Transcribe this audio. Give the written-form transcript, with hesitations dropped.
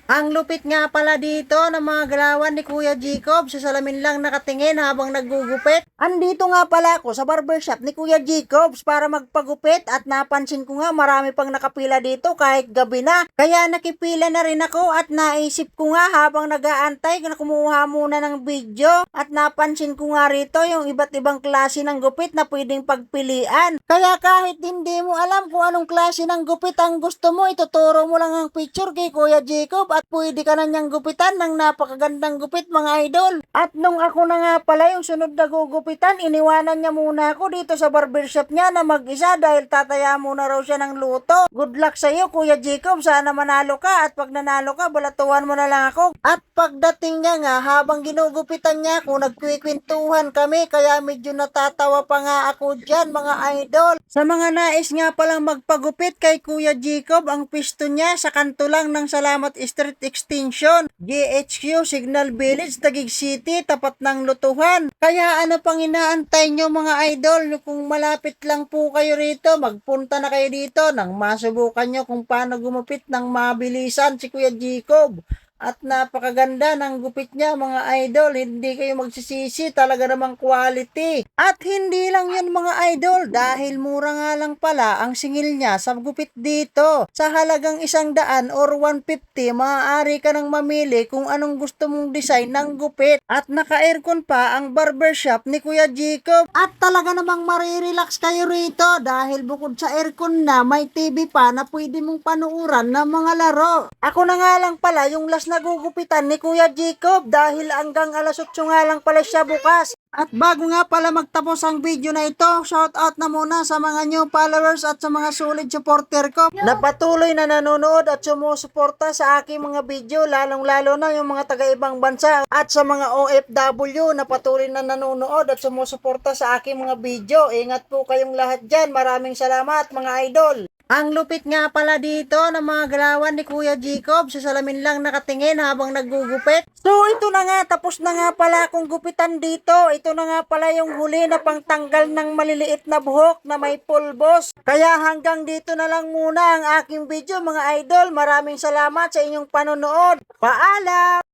Ang lupit nga pala dito ng mga galawan ni Kuya Jacob, sa salamin lang nakatingin habang naggugupit. Andito nga pala ako sa barbershop ni Kuya Jacobs para magpagupit at napansin ko nga marami pang nakapila dito kahit gabi na. Kaya nakipila na rin ako at naisip ko nga habang nag-aantay na kumuha muna ng video at napansin ko nga rito yung iba't ibang klase ng gupit na pwedeng pagpilian. Kaya kahit hindi mo alam kung anong klase ng gupit ang gusto mo, ituturo mo lang ang picture kay Kuya Jacob at pwede ka na niyang gupitan ng napakagandang gupit mga idol. At nung ako na nga pala yung sunod na gugupitan, iniwanan niya muna ako dito sa barbershop niya na mag-isa dahil tataya muna raw siya ng luto. Good luck sa iyo Kuya Jacob, sana manalo ka at pag nanalo ka, balatuhan mo na lang ako. At pagdating niya nga, habang ginugupitan niya ako, nagkwikwentuhan kami kaya medyo natatawa pa nga ako dyan mga idol. Sa mga nais nga palang magpagupit kay Kuya Jacob, ang pisto niya sa kanto lang ng Salamat Street Extension, GHQ Signal Village, Taguig City, tapat ng lutuhan. Kaya ano pang inaantay nyo mga idol? Kung malapit lang po kayo rito, magpunta na kayo dito nang masubukan nyo kung paano gumupit ng mabilisan si Kuya Jacob. At napakaganda ng gupit niya mga idol, hindi kayo magsisisi, talaga namang quality. At hindi lang yun mga idol, dahil mura nga lang pala ang singil niya sa gupit dito. Sa halagang 100 or 150, maaari ka nang mamili kung anong gusto mong design ng gupit. At naka-aircon pa ang barbershop ni Kuya Jacob. At talaga namang marirelax kayo rito dahil bukod sa aircon na, may TV pa na pwede mong panuuran ng mga laro. Ako na nga lang pala yung last nagugupitan ni Kuya Jacob dahil hanggang alas 8 nga lang pala siya bukas. At bago nga pala magtapos ang video na ito, shout out na muna sa mga new followers at sa mga solid supporter ko na patuloy na nanonood at sumusuporta sa aking mga video, lalong lalo na yung mga taga-ibang bansa at sa mga OFW na patuloy na nanonood at sumusuporta sa aking mga video. Ingat po kayong lahat dyan. Maraming salamat mga idol. Ang lupit nga pala dito ng mga galawan ni Kuya Jacob, sa salamin lang nakatingin habang naggugupit. So ito na nga, tapos na nga pala akong gupitan dito. Ito na nga pala yung huli na pangtanggal ng maliliit na buhok na may pulbos. Kaya hanggang dito na lang muna ang aking video mga idol. Maraming salamat sa inyong panonood. Paalam!